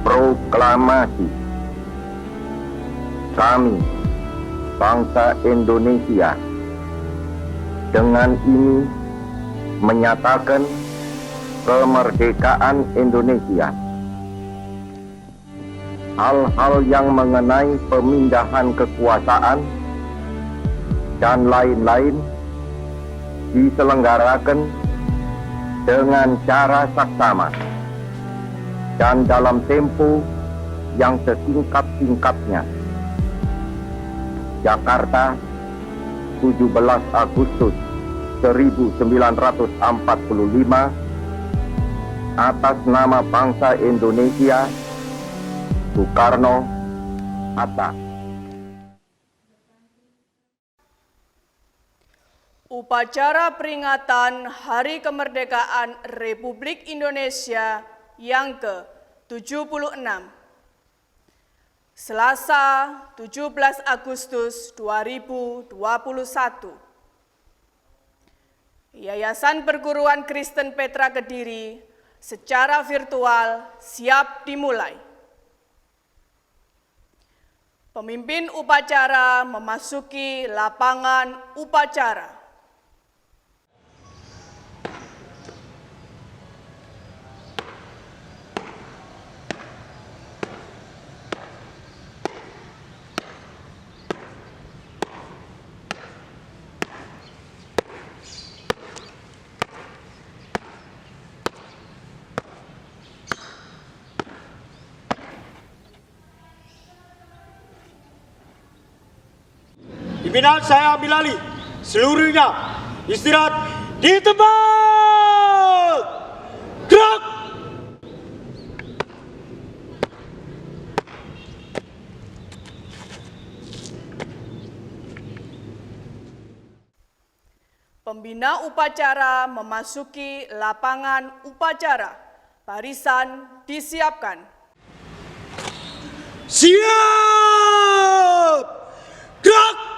Proklamasi. Kami, bangsa Indonesia, dengan ini menyatakan kemerdekaan Indonesia. Hal-hal yang mengenai pemindahan kekuasaan dan lain-lain diselenggarakan dengan cara saksama dan dalam tempo yang sesingkat-singkatnya. Jakarta, 17 Agustus 1945, atas nama bangsa Indonesia, Soekarno, Hatta. Upacara peringatan Hari Kemerdekaan Republik Indonesia yang ke-76. Selasa, 17 Agustus 2021. Yayasan Perguruan Kristen Petra Kediri secara virtual siap dimulai. Pemimpin upacara memasuki lapangan upacara. Pimpinan saya ambil alih, seluruhnya istirahat di tempat. Gerak! Pembina upacara memasuki lapangan upacara. Barisan disiapkan. Siap! Gerak!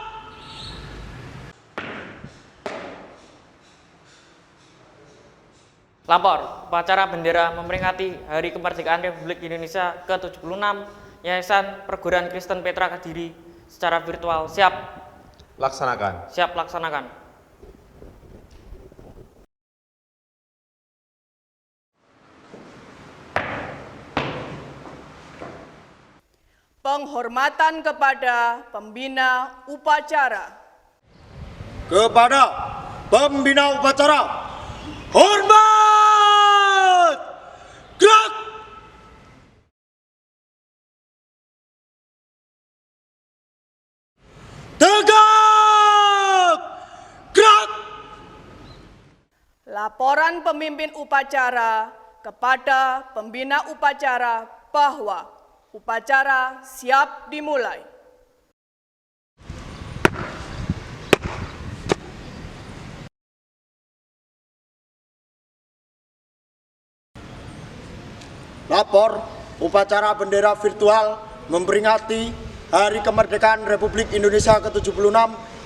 Lapor, upacara bendera memperingati Hari Kemerdekaan Republik Indonesia ke-76 Yayasan Perguruan Kristen Petra Kediri secara virtual siap. Laksanakan. Siap laksanakan. Penghormatan kepada pembina upacara. Kepada pembina upacara, hormat! Gerak! Tegak! Gerak! Laporan pemimpin upacara kepada pembina upacara bahwa upacara siap dimulai. Lapor, upacara bendera virtual memperingati Hari Kemerdekaan Republik Indonesia ke-76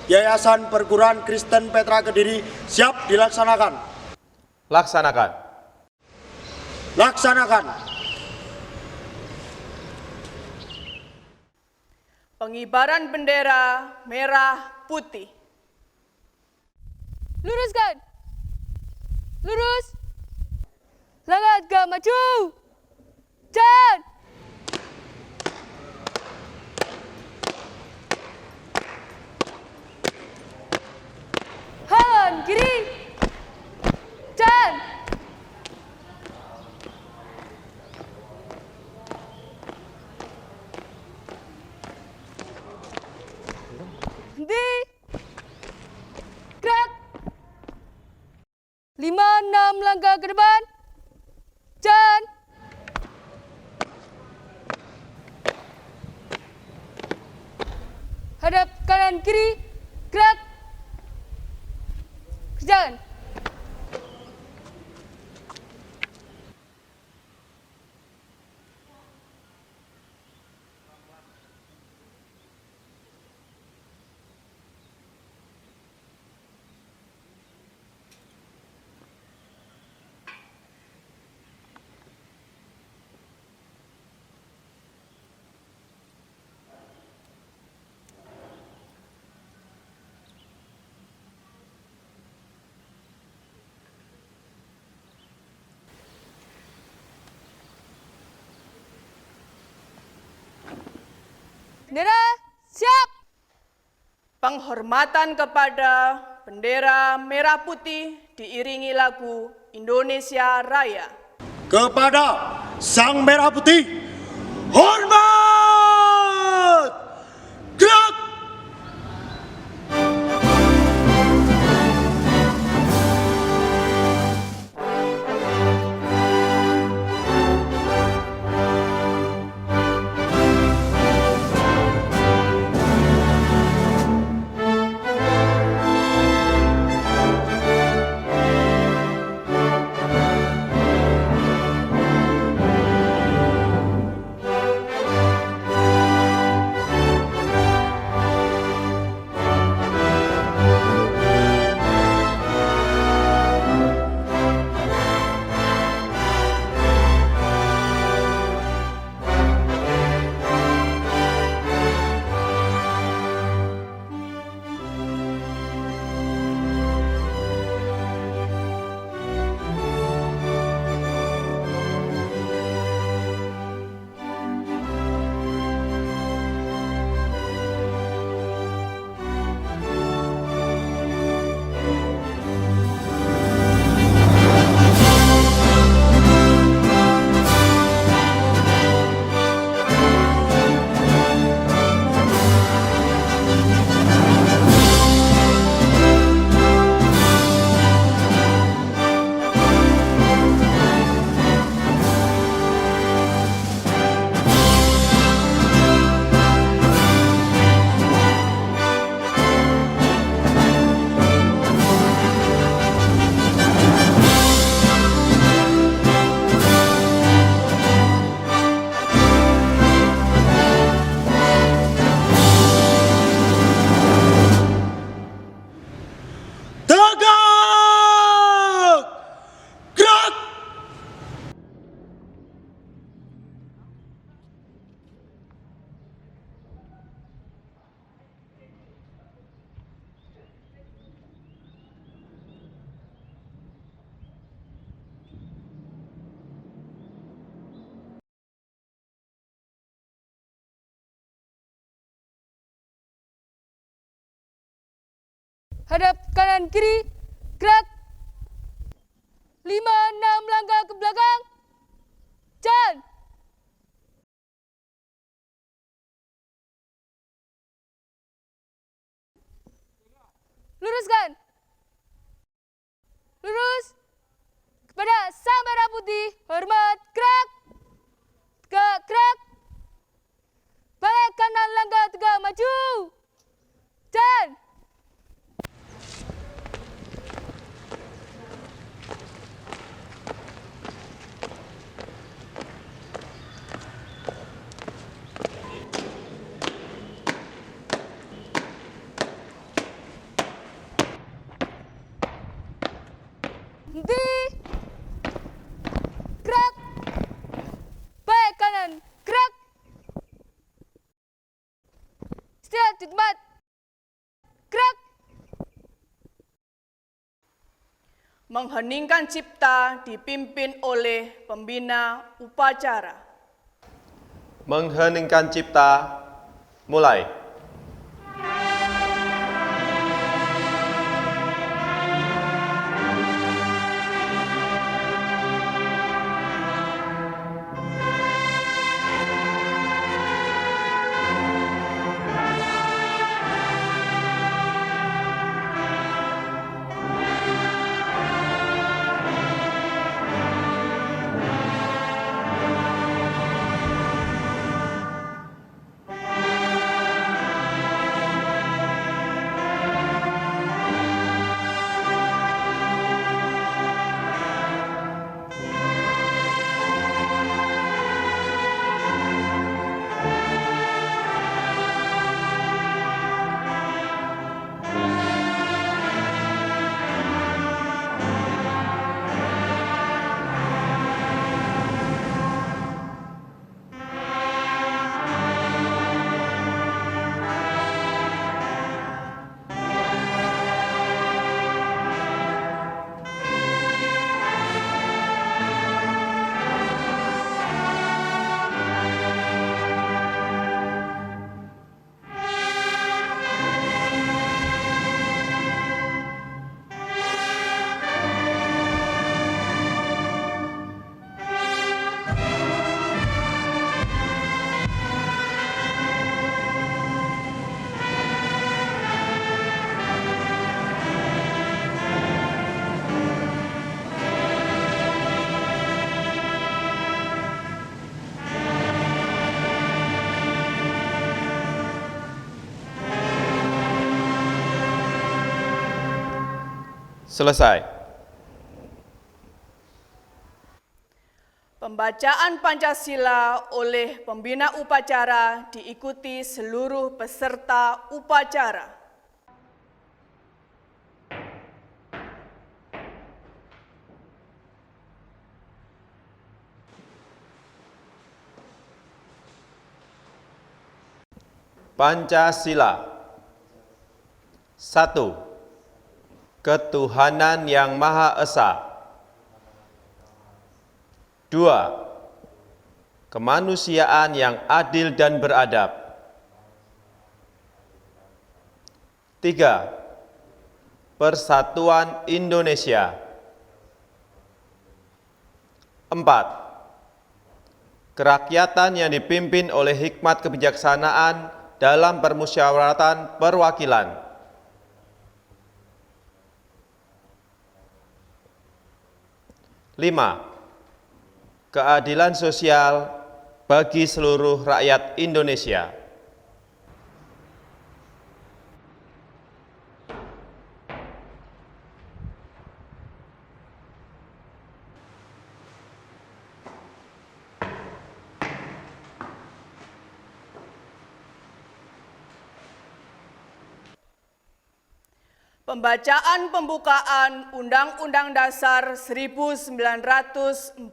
Yayasan Perguruan Kristen Petra Kediri siap dilaksanakan. Laksanakan. Laksanakan. Pengibaran bendera merah putih. Luruskan. Lurus. Langkah maju. Jalan. Kanan kiri. Jalan. Henti. Gerak. 5-6 langkah ke depan. Jalan. Hadap kanan kiri. Gerak. Jalan. Bendera siap. Penghormatan kepada bendera merah putih diiringi lagu Indonesia Raya. Kepada Sang Merah Putih, hormat! Gerak! Tegak! Gerak! Hadap kanan kiri. Gerak. 5-6 langkah ke belakang. Jalan. Luruskan. Lurus. Kepada Sang Merah Putih, hormat. Gerak. Tegak, gerak. Balik kanan langkah tegak maju. Jalan. Henti. Gerak. Balik kanan. Gerak. Istirahat di tempat. Gerak. Mengheningkan cipta dipimpin oleh pembina upacara. Mengheningkan cipta, mulai. Selesai. Pembacaan Pancasila oleh pembina upacara diikuti seluruh peserta upacara. Pancasila. 1. Ketuhanan yang Maha Esa. 2. Kemanusiaan yang adil dan beradab. 3. Persatuan Indonesia. 4. Kerakyatan yang dipimpin oleh hikmat kebijaksanaan dalam permusyawaratan perwakilan. 5. Keadilan sosial bagi seluruh rakyat Indonesia. Pembacaan pembukaan Undang-Undang Dasar 1945.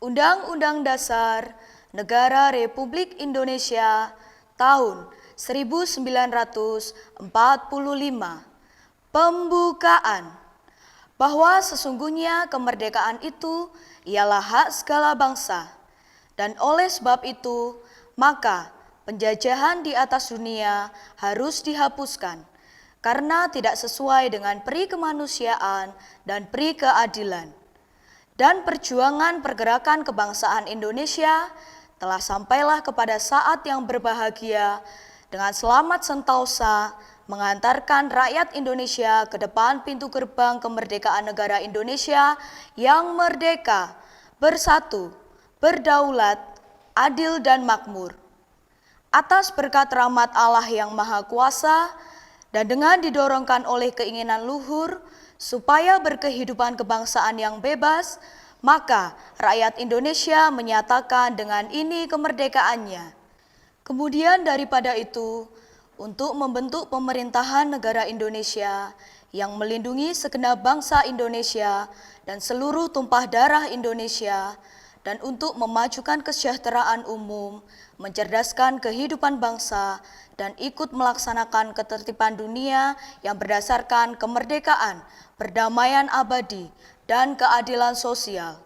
Undang-Undang Dasar Negara Republik Indonesia tahun 1945. Pembukaan. Bahwa sesungguhnya kemerdekaan itu ialah hak segala bangsa, dan oleh sebab itu, maka penjajahan di atas dunia harus dihapuskan karena tidak sesuai dengan peri kemanusiaan dan peri keadilan. Dan perjuangan pergerakan kebangsaan Indonesia telah sampailah kepada saat yang berbahagia dengan selamat sentosa mengantarkan rakyat Indonesia ke depan pintu gerbang kemerdekaan negara Indonesia yang merdeka, bersatu, berdaulat, adil dan makmur. Atas berkat rahmat Allah yang Maha Kuasa dan dengan didorongkan oleh keinginan luhur supaya berkehidupan kebangsaan yang bebas, maka rakyat Indonesia menyatakan dengan ini kemerdekaannya. Kemudian daripada itu, untuk membentuk pemerintahan negara Indonesia yang melindungi segenap bangsa Indonesia dan seluruh tumpah darah Indonesia, dan untuk memajukan kesejahteraan umum, mencerdaskan kehidupan bangsa, dan ikut melaksanakan ketertiban dunia yang berdasarkan kemerdekaan, perdamaian abadi, dan keadilan sosial.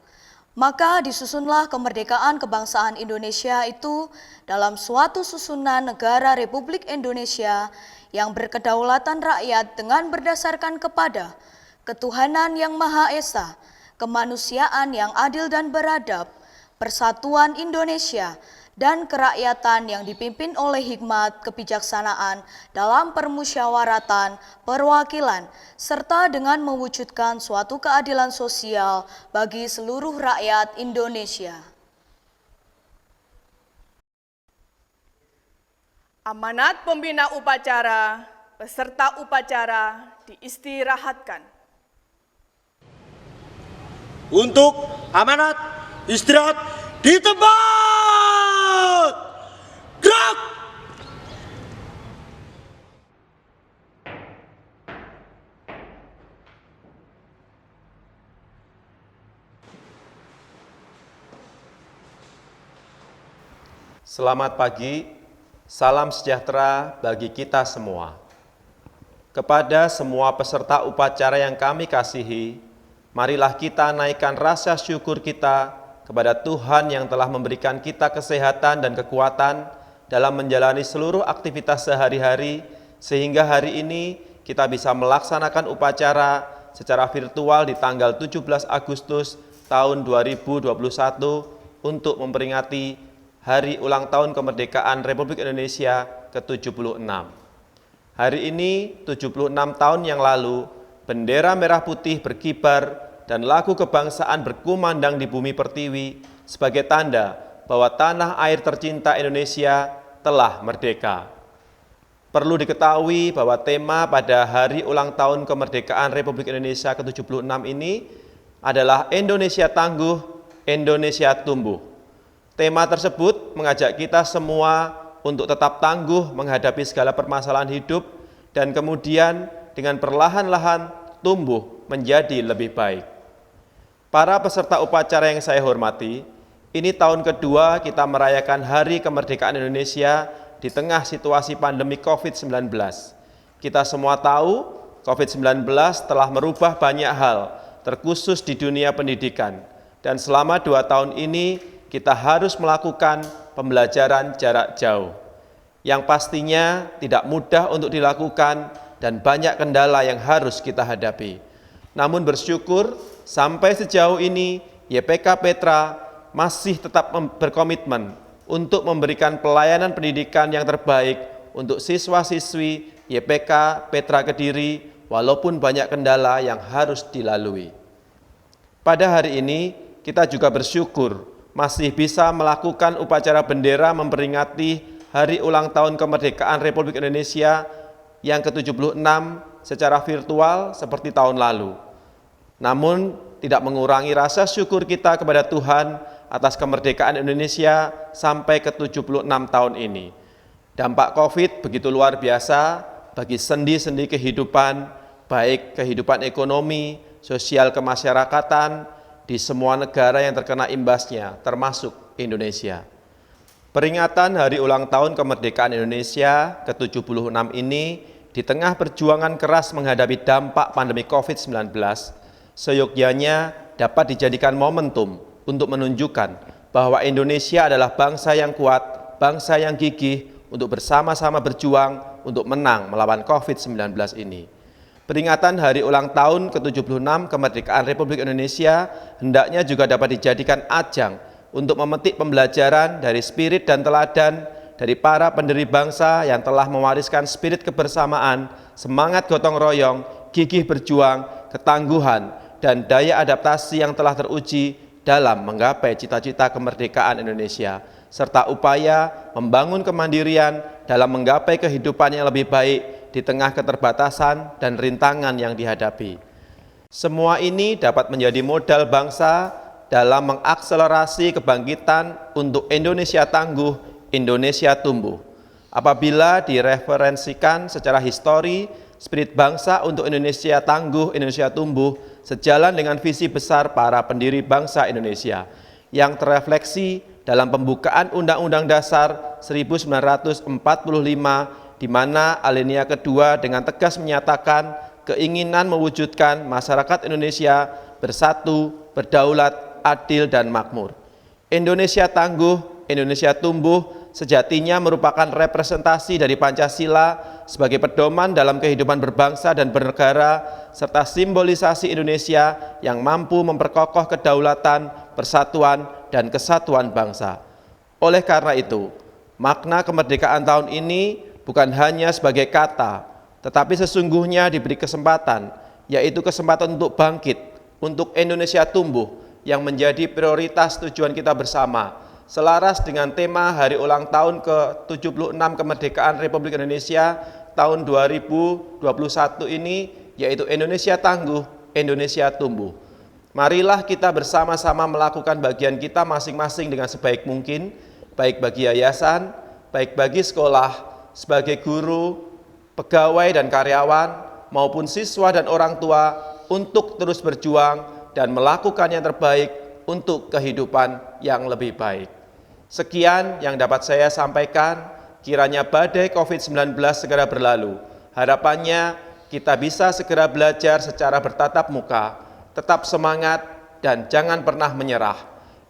Maka disusunlah kemerdekaan kebangsaan Indonesia itu dalam suatu susunan negara Republik Indonesia yang berkedaulatan rakyat dengan berdasarkan kepada ketuhanan yang Maha Esa, kemanusiaan yang adil dan beradab, persatuan Indonesia, dan kerakyatan yang dipimpin oleh hikmat kebijaksanaan dalam permusyawaratan perwakilan, serta dengan mewujudkan suatu keadilan sosial bagi seluruh rakyat Indonesia. Amanat pembina upacara, peserta upacara diistirahatkan. Untuk amanat istirahat di tempat. Gerak! Selamat pagi, salam sejahtera bagi kita semua. Kepada semua peserta upacara yang kami kasihi, marilah kita naikkan rasa syukur kita kepada Tuhan yang telah memberikan kita kesehatan dan kekuatan dalam menjalani seluruh aktivitas sehari-hari, sehingga hari ini kita bisa melaksanakan upacara secara virtual di tanggal 17 Agustus tahun 2021 untuk memperingati Hari Ulang Tahun Kemerdekaan Republik Indonesia ke-76. Hari ini, 76 tahun yang lalu, bendera merah putih berkibar dan lagu kebangsaan berkumandang di bumi pertiwi sebagai tanda bahwa tanah air tercinta Indonesia telah merdeka. Perlu diketahui bahwa tema pada Hari Ulang Tahun Kemerdekaan Republik Indonesia ke-76 ini adalah Indonesia Tangguh, Indonesia Tumbuh. Tema tersebut mengajak kita semua untuk tetap tangguh menghadapi segala permasalahan hidup dan kemudian dengan perlahan-lahan tumbuh menjadi lebih baik. Para peserta upacara yang saya hormati, ini tahun kedua kita merayakan Hari Kemerdekaan Indonesia di tengah situasi pandemi COVID-19. Kita semua tahu COVID-19 telah merubah banyak hal, terkhusus di dunia pendidikan. Dan selama 2 tahun ini kita harus melakukan pembelajaran jarak jauh. Yang pastinya tidak mudah untuk dilakukan dan banyak kendala yang harus kita hadapi. Namun bersyukur sampai sejauh ini YPK Petra masih tetap berkomitmen untuk memberikan pelayanan pendidikan yang terbaik untuk siswa-siswi YPK Petra Kediri walaupun banyak kendala yang harus dilalui. Pada hari ini kita juga bersyukur masih bisa melakukan upacara bendera memperingati Hari Ulang Tahun Kemerdekaan Republik Indonesia yang ke-76 secara virtual seperti tahun lalu. Namun tidak mengurangi rasa syukur kita kepada Tuhan atas kemerdekaan Indonesia sampai ke-76 tahun ini. Dampak COVID begitu luar biasa bagi sendi-sendi kehidupan, baik kehidupan ekonomi, sosial kemasyarakatan, di semua negara yang terkena imbasnya, termasuk Indonesia. Peringatan Hari Ulang Tahun Kemerdekaan Indonesia ke-76 ini di tengah perjuangan keras menghadapi dampak pandemi COVID-19, seyogyanya dapat dijadikan momentum untuk menunjukkan bahwa Indonesia adalah bangsa yang kuat, bangsa yang gigih untuk bersama-sama berjuang untuk menang melawan COVID-19 ini. Peringatan Hari Ulang Tahun ke-76 Kemerdekaan Republik Indonesia hendaknya juga dapat dijadikan ajang untuk memetik pembelajaran dari spirit dan teladan dari para pendiri bangsa yang telah mewariskan spirit kebersamaan, semangat gotong royong, gigih berjuang, ketangguhan, dan daya adaptasi yang telah teruji dalam menggapai cita-cita kemerdekaan Indonesia, serta upaya membangun kemandirian dalam menggapai kehidupan yang lebih baik di tengah keterbatasan dan rintangan yang dihadapi. Semua ini dapat menjadi modal bangsa dalam mengakselerasi kebangkitan untuk Indonesia tangguh, Indonesia tumbuh. Apabila direferensikan secara histori, spirit bangsa untuk Indonesia tangguh, Indonesia tumbuh sejalan dengan visi besar para pendiri bangsa Indonesia yang terefleksi dalam pembukaan Undang-Undang Dasar 1945 di mana alinea kedua dengan tegas menyatakan keinginan mewujudkan masyarakat Indonesia bersatu, berdaulat, adil, dan makmur. Indonesia tangguh, Indonesia tumbuh sejatinya merupakan representasi dari Pancasila sebagai pedoman dalam kehidupan berbangsa dan bernegara, serta simbolisasi Indonesia yang mampu memperkokoh kedaulatan, persatuan, dan kesatuan bangsa. Oleh karena itu, makna kemerdekaan tahun ini bukan hanya sebagai kata, tetapi sesungguhnya diberi kesempatan, yaitu kesempatan untuk bangkit, untuk Indonesia tumbuh, yang menjadi prioritas tujuan kita bersama, selaras dengan tema Hari Ulang Tahun ke-76 Kemerdekaan Republik Indonesia tahun 2021 ini, yaitu Indonesia tangguh, Indonesia tumbuh. Marilah kita bersama-sama melakukan bagian kita masing-masing dengan sebaik mungkin, baik bagi yayasan, baik bagi sekolah, sebagai guru, pegawai dan karyawan, maupun siswa dan orang tua, untuk terus berjuang dan melakukan yang terbaik untuk kehidupan yang lebih baik. Sekian yang dapat saya sampaikan, kiranya badai COVID-19 segera berlalu. Harapannya kita bisa segera belajar secara bertatap muka, tetap semangat, dan jangan pernah menyerah.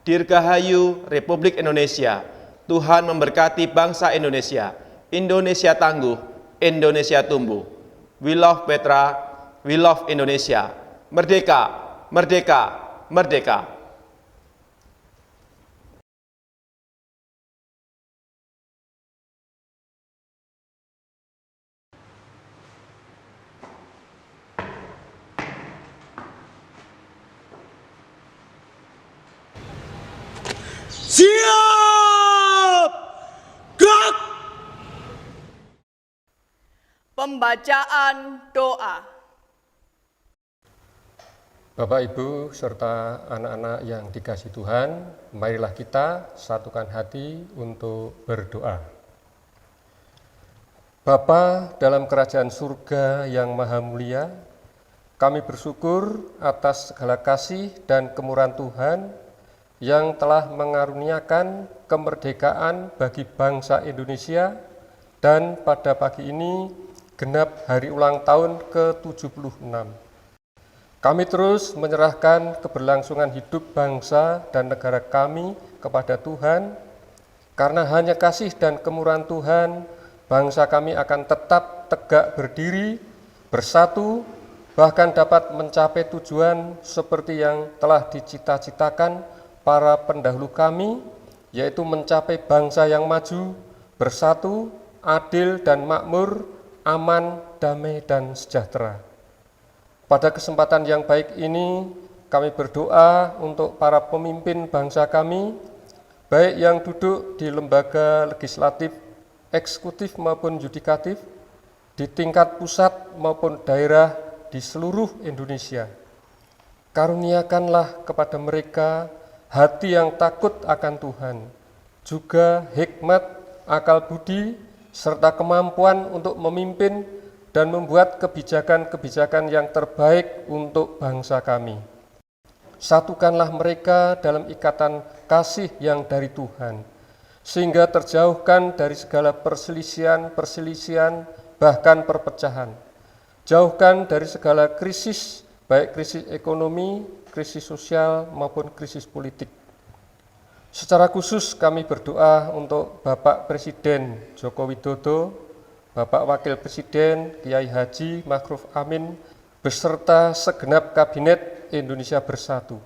Dirgahayu Republik Indonesia, Tuhan memberkati bangsa Indonesia. Indonesia tangguh, Indonesia tumbuh. We love Petra, we love Indonesia. Merdeka, merdeka, merdeka. Siap! Gerak! Pembacaan doa. Bapak, Ibu, serta anak-anak yang dikasihi Tuhan, marilah kita satukan hati untuk berdoa. Bapa dalam kerajaan surga yang maha mulia, kami bersyukur atas segala kasih dan kemurahan Tuhan yang telah mengaruniakan kemerdekaan bagi bangsa Indonesia, dan pada pagi ini genap hari ulang tahun ke-76. Kami terus menyerahkan keberlangsungan hidup bangsa dan negara kami kepada Tuhan, karena hanya kasih dan kemurahan Tuhan, bangsa kami akan tetap tegak berdiri, bersatu, bahkan dapat mencapai tujuan seperti yang telah dicita-citakan para pendahulu kami, yaitu mencapai bangsa yang maju, bersatu, adil dan makmur, aman, damai, dan sejahtera. Pada kesempatan yang baik ini, kami berdoa untuk para pemimpin bangsa kami, baik yang duduk di lembaga legislatif, eksekutif maupun yudikatif, di tingkat pusat maupun daerah di seluruh Indonesia. Karuniakanlah kepada mereka hati yang takut akan Tuhan, juga hikmat, akal budi, serta kemampuan untuk memimpin dan membuat kebijakan-kebijakan yang terbaik untuk bangsa kami. Satukanlah mereka dalam ikatan kasih yang dari Tuhan, sehingga terjauhkan dari segala perselisihan, bahkan perpecahan. Jauhkan dari segala krisis, baik krisis ekonomi, krisis sosial, maupun krisis politik. Secara khusus kami berdoa untuk Bapak Presiden Joko Widodo, Bapak Wakil Presiden Kiai Haji Ma'ruf Amin, beserta segenap Kabinet Indonesia Bersatu.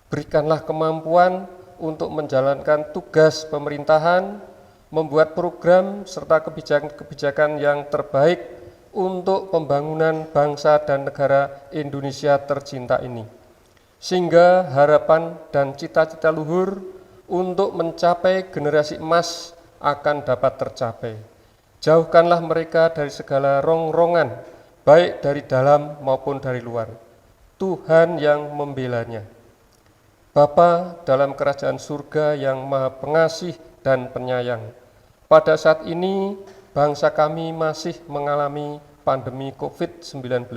Berikanlah kemampuan untuk menjalankan tugas pemerintahan, membuat program serta kebijakan-kebijakan yang terbaik untuk pembangunan bangsa dan negara Indonesia tercinta ini. Sehingga harapan dan cita-cita luhur untuk mencapai generasi emas akan dapat tercapai. Jauhkanlah mereka dari segala rongrongan, baik dari dalam maupun dari luar. Tuhan yang membelanya. Bapa dalam kerajaan surga yang maha pengasih dan penyayang, pada saat ini bangsa kami masih mengalami pandemi COVID-19.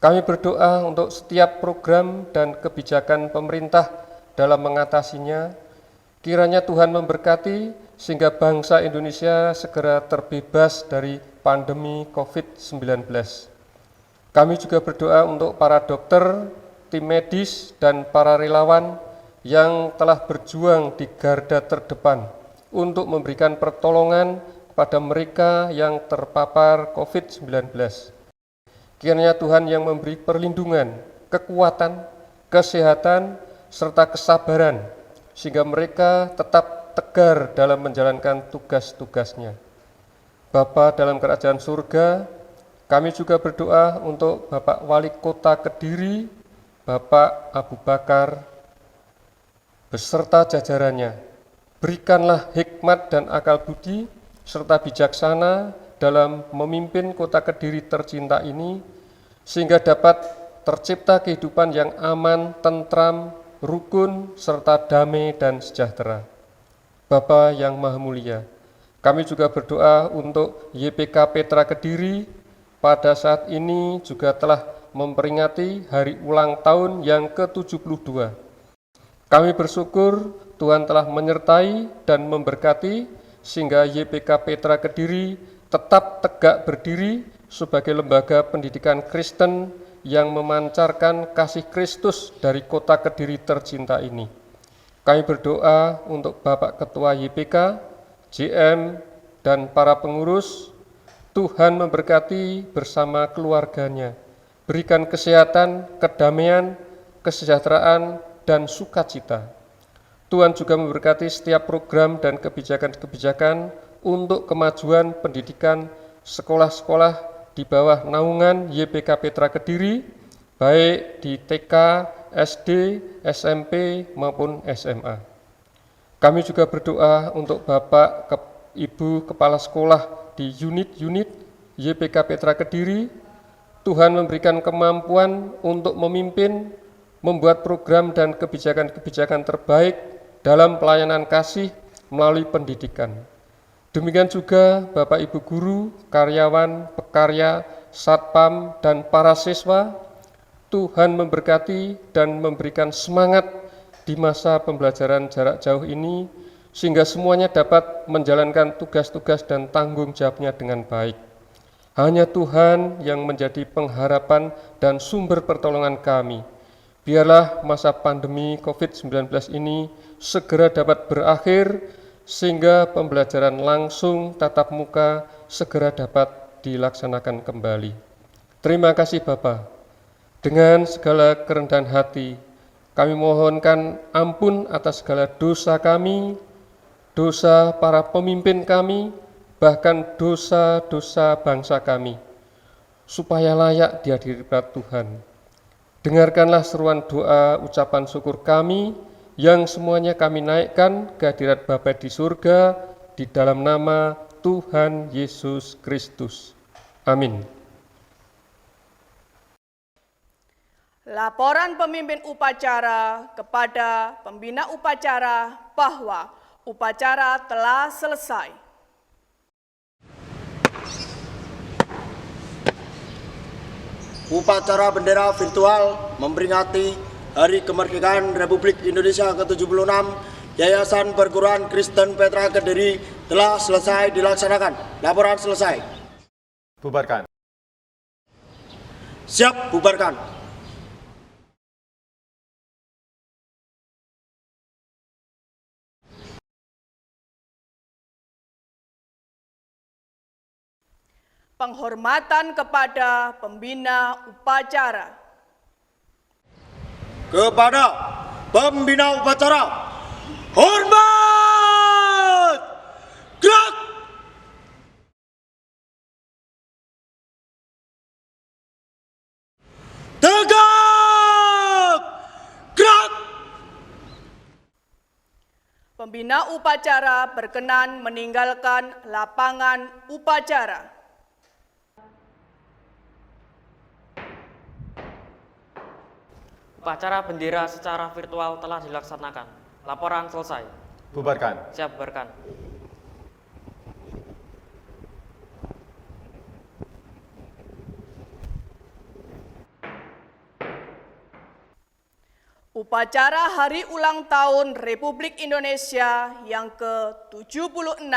Kami berdoa untuk setiap program dan kebijakan pemerintah dalam mengatasinya. Kiranya Tuhan memberkati sehingga bangsa Indonesia segera terbebas dari pandemi COVID-19. Kami juga berdoa untuk para dokter, tim medis, dan para relawan yang telah berjuang di garda terdepan untuk memberikan pertolongan kepada mereka yang terpapar COVID-19. Kiranya Tuhan yang memberi perlindungan, kekuatan, kesehatan, serta kesabaran, sehingga mereka tetap tegar dalam menjalankan tugas-tugasnya. Bapa dalam kerajaan surga, kami juga berdoa untuk Bapak Wali Kota Kediri, Bapak Abu Bakar, beserta jajarannya. Berikanlah hikmat dan akal budi, serta bijaksana dalam memimpin kota Kediri tercinta ini, sehingga dapat tercipta kehidupan yang aman, tentram, rukun, serta damai dan sejahtera. Bapa yang Maha Mulia, kami juga berdoa untuk YPK Petra Kediri, pada saat ini juga telah memperingati hari ulang tahun yang ke-72. Kami bersyukur Tuhan telah menyertai dan memberkati, sehingga YPK Petra Kediri tetap tegak berdiri sebagai lembaga pendidikan Kristen yang memancarkan kasih Kristus dari kota Kediri tercinta ini. Kami berdoa untuk Bapak Ketua YPK, JM, dan para pengurus. Tuhan memberkati bersama keluarganya, berikan kesehatan, kedamaian, kesejahteraan, dan sukacita. Tuhan juga memberkati setiap program dan kebijakan-kebijakan untuk kemajuan pendidikan sekolah-sekolah di bawah naungan YPK Petra Kediri, baik di TK, SD, SMP, maupun SMA. Kami juga berdoa untuk Bapak, Ibu Kepala Sekolah di unit-unit YPK Petra Kediri, Tuhan memberikan kemampuan untuk memimpin, membuat program dan kebijakan-kebijakan terbaik dalam pelayanan kasih melalui pendidikan. Demikian juga Bapak Ibu guru, karyawan, pekarya, satpam, dan para siswa, Tuhan memberkati dan memberikan semangat di masa pembelajaran jarak jauh ini, sehingga semuanya dapat menjalankan tugas-tugas dan tanggung jawabnya dengan baik. Hanya Tuhan yang menjadi pengharapan dan sumber pertolongan kami. Biarlah masa pandemi COVID-19 ini segera dapat berakhir, sehingga pembelajaran langsung tatap muka segera dapat dilaksanakan kembali. Terima kasih Bapa. Dengan segala kerendahan hati, kami mohonkan ampun atas segala dosa kami, dosa para pemimpin kami, bahkan dosa-dosa bangsa kami, supaya layak di hadirat Tuhan. Dengarkanlah seruan doa ucapan syukur kami, yang semuanya kami naikkan ke hadirat Bapa di surga, di dalam nama Tuhan Yesus Kristus. Amin. Laporan pemimpin upacara kepada pembina upacara bahwa upacara telah selesai. Upacara bendera virtual memperingati Hari Kemerdekaan Republik Indonesia ke-76 Yayasan Perguruan Kristen Petra Kediri telah selesai dilaksanakan. Laporan selesai. Bubarkan. Siap, bubarkan. Penghormatan kepada pembina upacara. Kepada pembina upacara, hormat! Gerak! Tegak! Gerak! Pembina upacara berkenan meninggalkan lapangan upacara. Upacara bendera secara virtual telah dilaksanakan. Laporan selesai. Bubarkan. Siap, bubarkan. Upacara Hari Ulang Tahun Republik Indonesia yang ke-76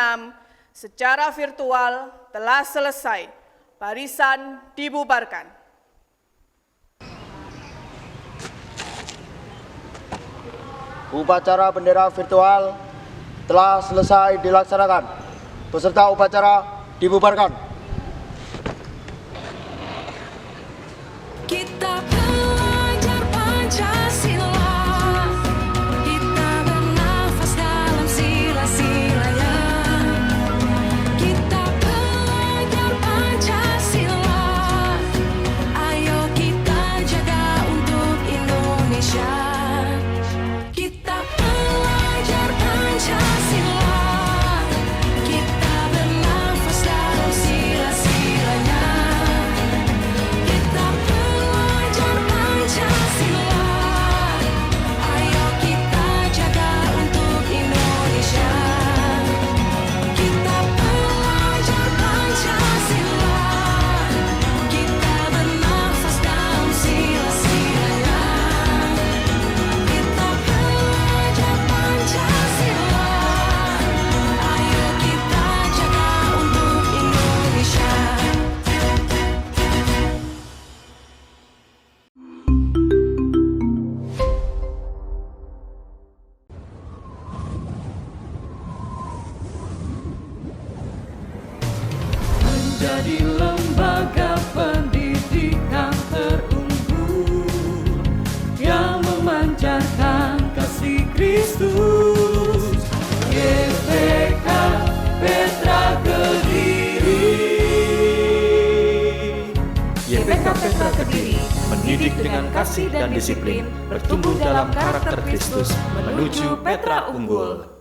secara virtual telah selesai. Barisan dibubarkan. Upacara bendera virtual telah selesai dilaksanakan. Peserta upacara dibubarkan. Kita belajar Pancasila, kita bernafas dalam sila-silanya. Kita belajar Pancasila, ayo kita jaga untuk Indonesia. Kita belajar Pancasila, kita bernafas dalam sila-silanya. Kita belajar Pancasila, ayo kita jaga untuk Indonesia. Kita belajar Pancasila, kita bernafas dalam sila-silanya. Kita belajar Pancasila, ayo kita jaga untuk Indonesia. Menjadi lembaga pendidikan terunggul yang memancarkan kasih Kristus. YPK Petra Kediri. YPK Petra Kediri mendidik dengan kasih dan disiplin, bertumbuh dalam karakter Kristus menuju Petra unggul.